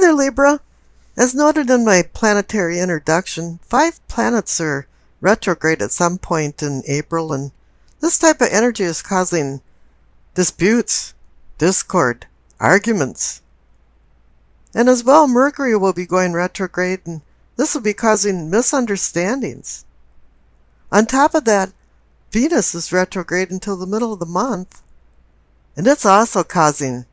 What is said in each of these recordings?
there, Libra. As noted in my planetary introduction, 5 planets are retrograde at some point in April, and this type of energy is causing disputes, discord, arguments. And as well, Mercury will be going retrograde, and this will be causing misunderstandings. On top of that, Venus is retrograde until the middle of the month, and it's also causing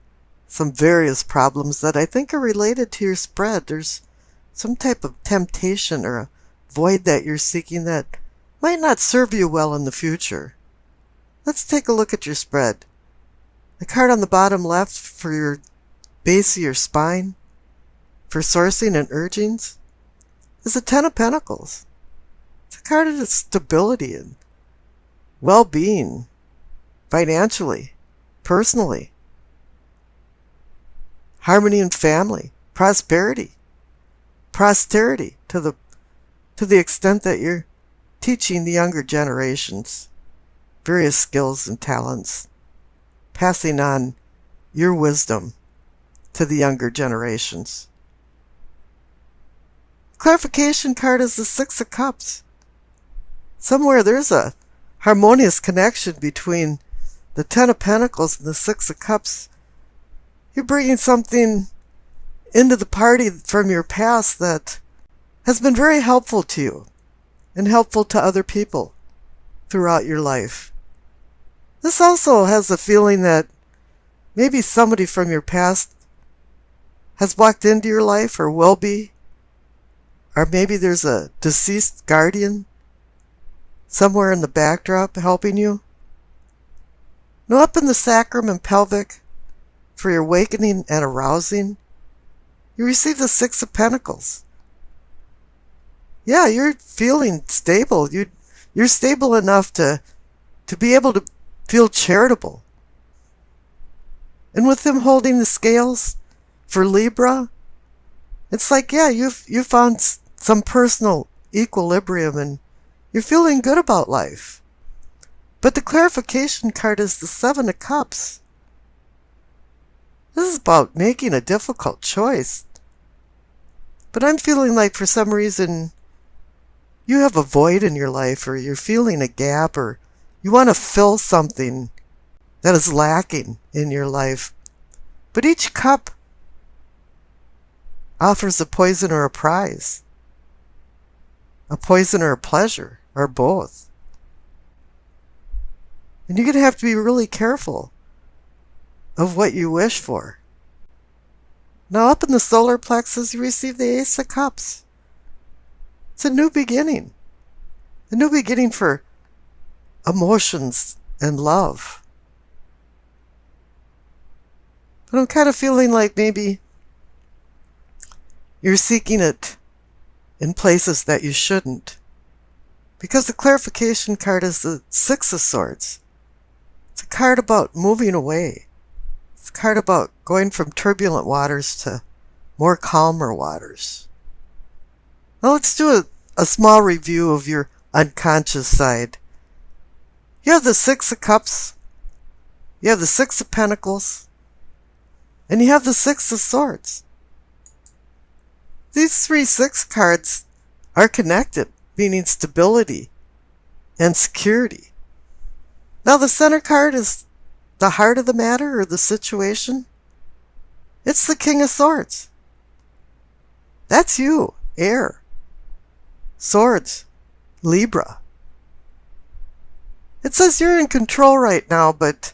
some various problems that I think are related to your spread. There's some type of temptation or a void that you're seeking that might not serve you well in the future. Let's take a look at your spread. The card on the bottom left for your base of your spine, for sourcing and urgings, is the Ten of Pentacles. It's a card of stability and well-being, financially, personally. Harmony in family, prosperity, posterity, to the extent that you're teaching the younger generations various skills and talents, passing on your wisdom to the younger generations. Clarification card is the Six of Cups. Somewhere there's a harmonious connection between the Ten of Pentacles and the Six of Cups. You're bringing something into the party from your past that has been very helpful to you and helpful to other people throughout your life. This also has a feeling that maybe somebody from your past has walked into your life or will be, or maybe there's a deceased guardian somewhere in the backdrop helping you. Now, up in the sacrum and pelvic, for your awakening and arousing, you receive the Six of Pentacles. Yeah, you're feeling stable. You're stable enough to be able to feel charitable. And with him holding the scales for Libra, it's like, yeah, you've found some personal equilibrium and you're feeling good about life. But the clarification card is the Seven of Cups. This is about making a difficult choice. But I'm feeling like for some reason you have a void in your life, or you're feeling a gap, or you want to fill something that is lacking in your life. But each cup offers a poison or a prize. A poison or a pleasure, or both. And you're going to have to be really careful of what you wish for. Now, up in the solar plexus, you receive the Ace of Cups. It's a new beginning. A new beginning for emotions and love. But I'm kind of feeling like maybe you're seeking it in places that you shouldn't. Because the clarification card is the Six of Swords. It's a card about moving away. It's a card about going from turbulent waters to more calmer waters. Now let's do a small review of your unconscious side. You have the Six of Cups, you have the Six of Pentacles, and you have the Six of Swords. These 3 Six cards are connected, meaning stability and security. Now the center card is the heart of the matter or the situation. It's the King of Swords. That's you, air. Swords, Libra. It says you're in control right now, but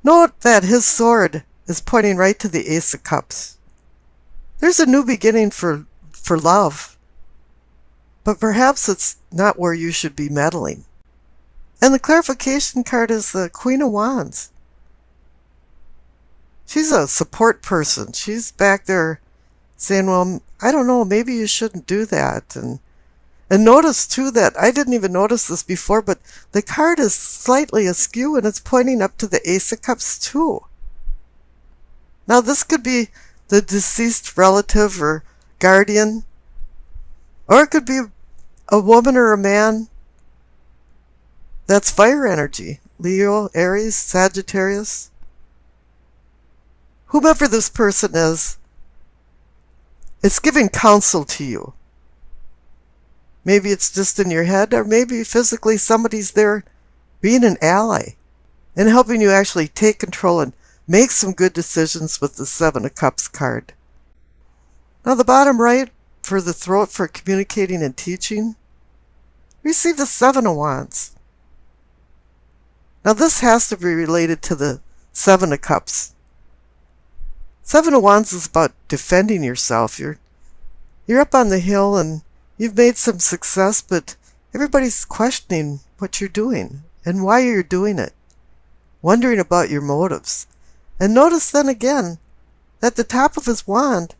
note that his sword is pointing right to the Ace of Cups. There's a new beginning for love, but perhaps it's not where you should be meddling. And the clarification card is the Queen of Wands. She's a support person. She's back there saying, well, I don't know, maybe you shouldn't do that. And notice, too, that I didn't even notice this before, but the card is slightly askew and it's pointing up to the Ace of Cups, too. Now, this could be the deceased relative or guardian, or it could be a woman or a man that's fire energy. Leo, Aries, Sagittarius. Whomever this person is, It's giving counsel to you. Maybe it's just in your head, or maybe physically somebody's there being an ally and helping you actually take control and make some good decisions with the Seven of Cups card. Now the bottom right, for the throat for communicating and teaching, receive the Seven of Wands. Now this has to be related to the Seven of Cups. Seven of Wands is about defending yourself. You're up on the hill and you've made some success, but everybody's questioning what you're doing and why you're doing it, wondering about your motives. And notice then again that the top of his wand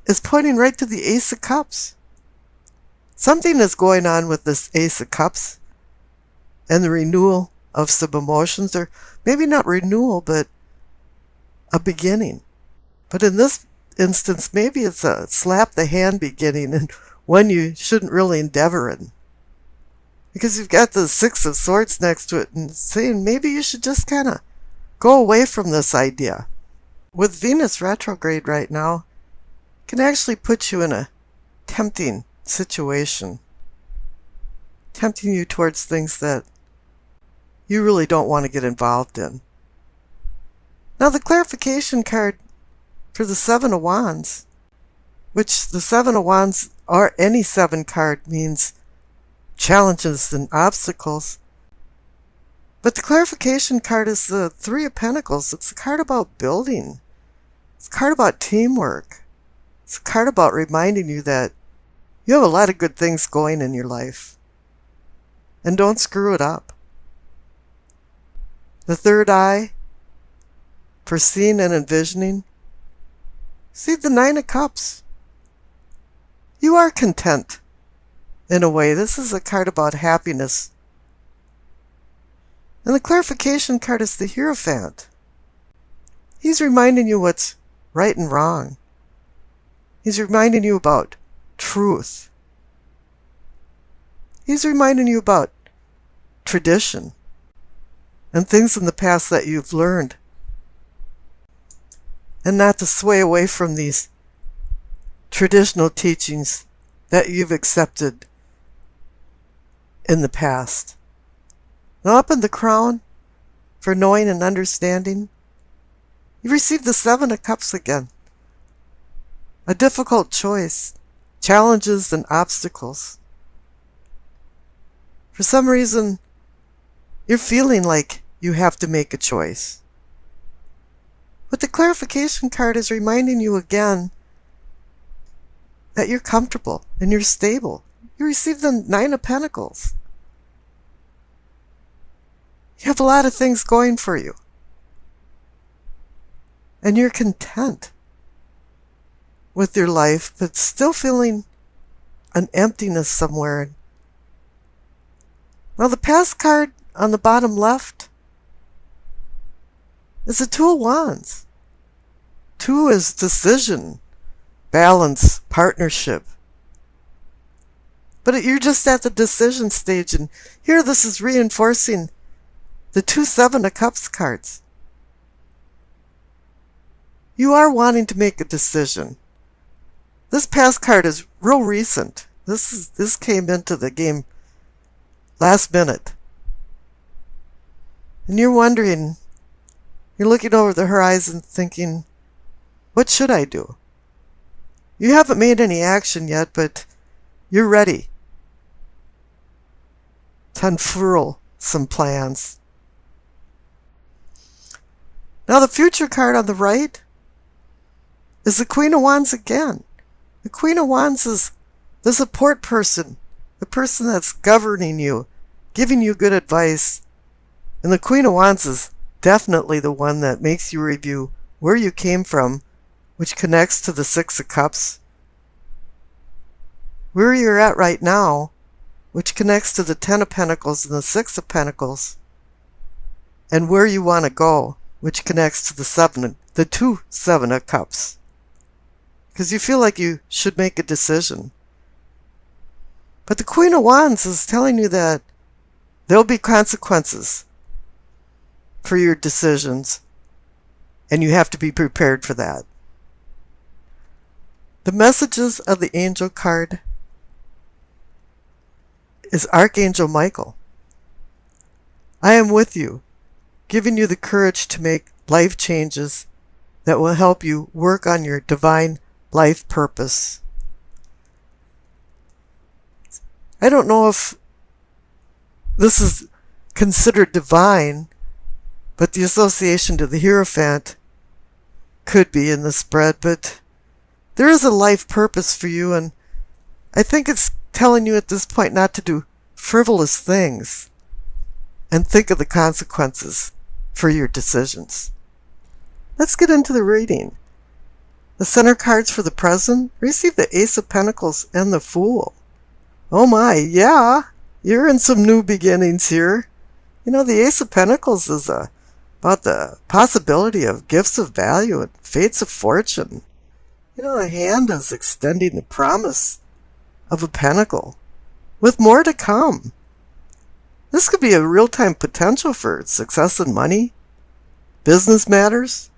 is pointing right to the Ace of Cups. Something is going on with this Ace of Cups and the renewal of some emotions, or maybe not renewal, but a beginning. But in this instance, maybe it's a slap the hand beginning and one you shouldn't really endeavor in. Because you've got the Six of Swords next to it and saying maybe you should just kind of go away from this idea. With Venus retrograde right now, it can actually put you in a tempting situation, tempting you towards things that you really don't want to get involved in. Now the clarification card for the Seven of Wands, which the Seven of Wands or any seven card means challenges and obstacles. But the clarification card is the Three of Pentacles. It's a card about building. It's a card about teamwork. It's a card about reminding you that you have a lot of good things going in your life. And don't screw it up. The third eye, for seeing and envisioning. See the Nine of Cups. You are content. In a way, this is a card about happiness. And the clarification card is the Hierophant. He's reminding you what's right and wrong. He's reminding you about truth. He's reminding you about tradition and things in the past that you've learned. And not to sway away from these traditional teachings that you've accepted in the past. Now up in the crown, for knowing and understanding, you receive the Seven of Cups again. A difficult choice, challenges and obstacles. For some reason, you're feeling like you have to make a choice. But the clarification card is reminding you again that you're comfortable and you're stable. You receive the Nine of Pentacles. You have a lot of things going for you. And you're content with your life, but still feeling an emptiness somewhere. Now the past card on the bottom left is the Two of Wands. Two is decision, balance, partnership. But you're just at the decision stage, and here this is reinforcing the two Seven of Cups cards. You are wanting to make a decision. This past card is real recent. This came into the game last minute. And you're wondering, you're looking over the horizon thinking, what should I do? You haven't made any action yet, but you're ready to unfurl some plans. Now the future card on the right is the Queen of Wands again. The Queen of Wands is the support person, the person that's governing you, giving you good advice. And the Queen of Wands is definitely the one that makes you review where you came from, which connects to the Six of Cups. Where you're at right now, which connects to the Ten of Pentacles and the Six of Pentacles. And where you want to go, which connects to the two Seven of Cups. Because you feel like you should make a decision. But the Queen of Wands is telling you that there'll be consequences for your decisions, and you have to be prepared for that. The messages of the angel card is Archangel Michael. I am with you, giving you the courage to make life changes that will help you work on your divine life purpose. I don't know if this is considered divine, but the association to the Hierophant could be in the spread, but there is a life purpose for you, and I think it's telling you at this point not to do frivolous things and think of the consequences for your decisions. Let's get into the reading. The center cards for the present receive the Ace of Pentacles and the Fool. Oh my, yeah, you're in some new beginnings here. You know, the Ace of Pentacles is about the possibility of gifts of value and fates of fortune. You know, a hand is extending the promise of a pentacle, with more to come. This could be a real-time potential for success in money, business matters,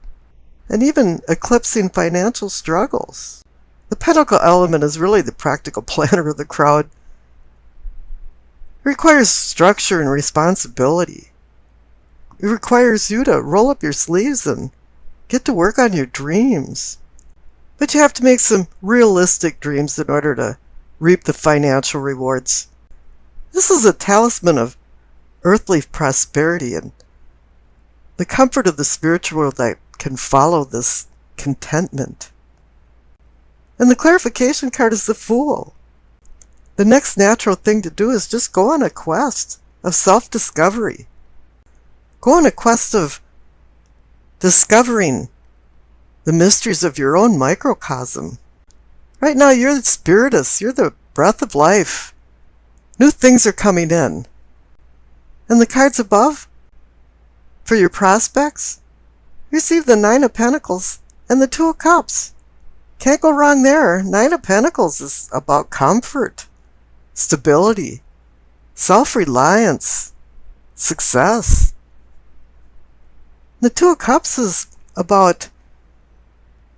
and even eclipsing financial struggles. The pentacle element is really the practical planner of the crowd. It requires structure and responsibility. It requires you to roll up your sleeves and get to work on your dreams. But you have to make some realistic dreams in order to reap the financial rewards. This is a talisman of earthly prosperity and the comfort of the spiritual world that can follow this contentment. And the clarification card is the Fool. The next natural thing to do is just go on a quest of self-discovery. Go on a quest of discovering the mysteries of your own microcosm. Right now you're the spiritist, you're the breath of life. New things are coming in. And the cards above, for your prospects, receive the Nine of Pentacles and the Two of Cups. Can't go wrong there. Nine of Pentacles is about comfort, stability, self-reliance, success. The Two of Cups is about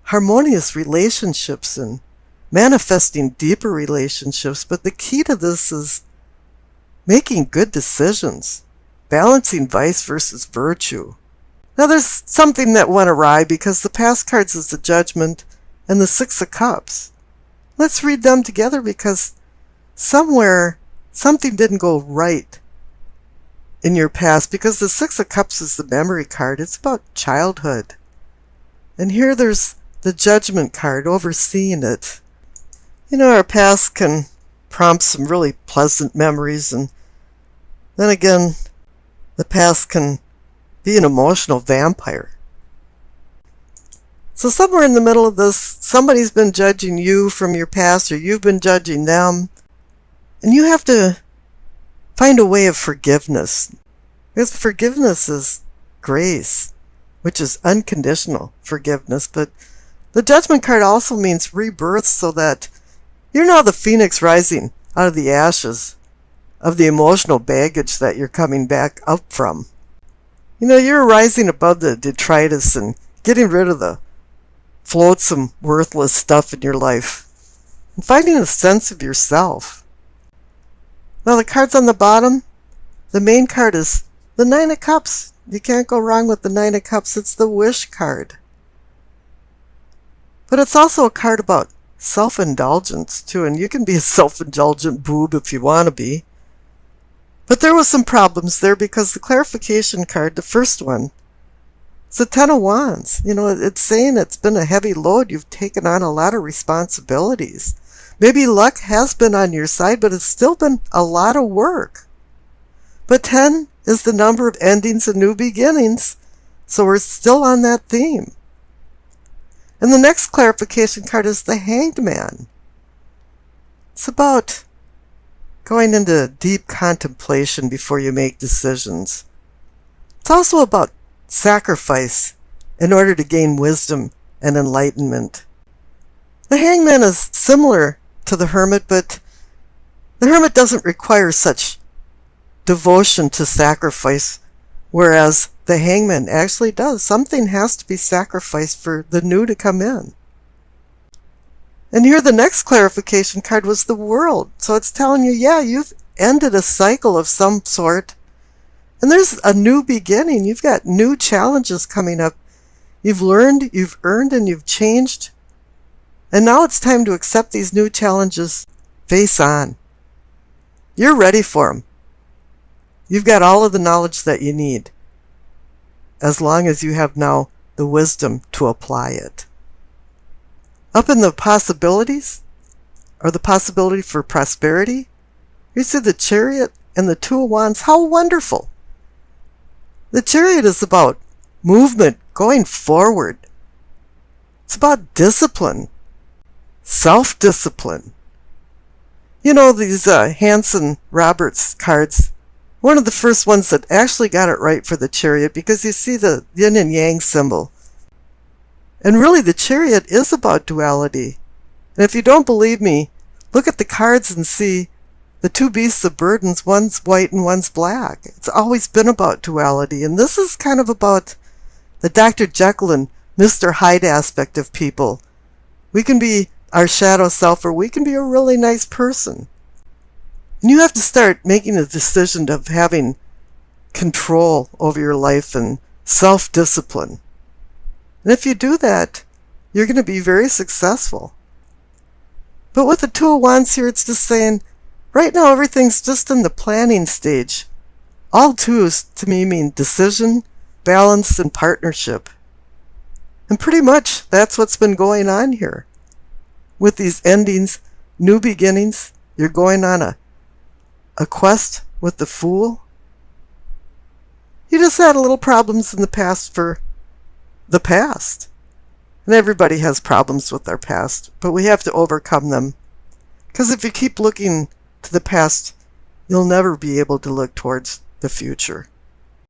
harmonious relationships and manifesting deeper relationships, but the key to this is making good decisions, balancing vice versus virtue. Now there's something that went awry because the past cards is the Judgment and the Six of Cups. Let's read them together because somewhere something didn't go right in your past, because the Six of Cups is the memory card. It's about childhood. And here there's the Judgment card overseeing it. You know, our past can prompt some really pleasant memories, and then again, the past can be an emotional vampire. So somewhere in the middle of this, somebody's been judging you from your past, or you've been judging them, and you have to find a way of forgiveness. Because forgiveness is grace, which is unconditional forgiveness, but the Judgment card also means rebirth, so that you're now the phoenix rising out of the ashes of the emotional baggage that you're coming back up from. You know, you're rising above the detritus and getting rid of the flotsam, worthless stuff in your life and finding a sense of yourself. Now the cards on the bottom, the main card is the Nine of Cups. You can't go wrong with the Nine of Cups. It's the wish card. But it's also a card about self-indulgence too, and you can be a self-indulgent boob if you want to be. But there was some problems there because the clarification card, the first one, it's the Ten of Wands. You know, it's saying it's been a heavy load. You've taken on a lot of responsibilities. Maybe luck has been on your side, but it's still been a lot of work. But 10 is the number of endings and new beginnings, so we're still on that theme. And the next clarification card is the Hanged Man. It's about going into deep contemplation before you make decisions. It's also about sacrifice in order to gain wisdom and enlightenment. The Hangman is similar to the Hermit, but the Hermit doesn't require such devotion to sacrifice, whereas the Hangman actually does. Something has to be sacrificed for the new to come in. And here the next clarification card was the World. So it's telling you, yeah, you've ended a cycle of some sort. And there's a new beginning. You've got new challenges coming up. You've learned, you've earned, and you've changed. And now it's time to accept these new challenges face on. You're ready for them. You've got all of the knowledge that you need, as long as you have now the wisdom to apply it. Up in the possibilities, or the possibility for prosperity, you see the Chariot and the Two of Wands. How wonderful! The Chariot is about movement, going forward. It's about discipline, self-discipline. You know, these Hanson Roberts cards, one of the first ones that actually got it right for the Chariot, because you see the yin and yang symbol. And really, the Chariot is about duality. And if you don't believe me, look at the cards and see the two beasts of burdens, one's white and one's black. It's always been about duality. And this is kind of about the Dr. Jekyll and Mr. Hyde aspect of people. We can be our shadow self, or we can be a really nice person. And you have to start making a decision of having control over your life and self-discipline. And if you do that, you're going to be very successful. But with the Two of Wands here, it's just saying, right now everything's just in the planning stage. All twos to me mean decision, balance, and partnership. And pretty much that's what's been going on here. With these endings, new beginnings, you're going on a quest with the Fool. You just had a little problems in the past for the past. And everybody has problems with their past, but we have to overcome them. Because if you keep looking to the past, you'll never be able to look towards the future.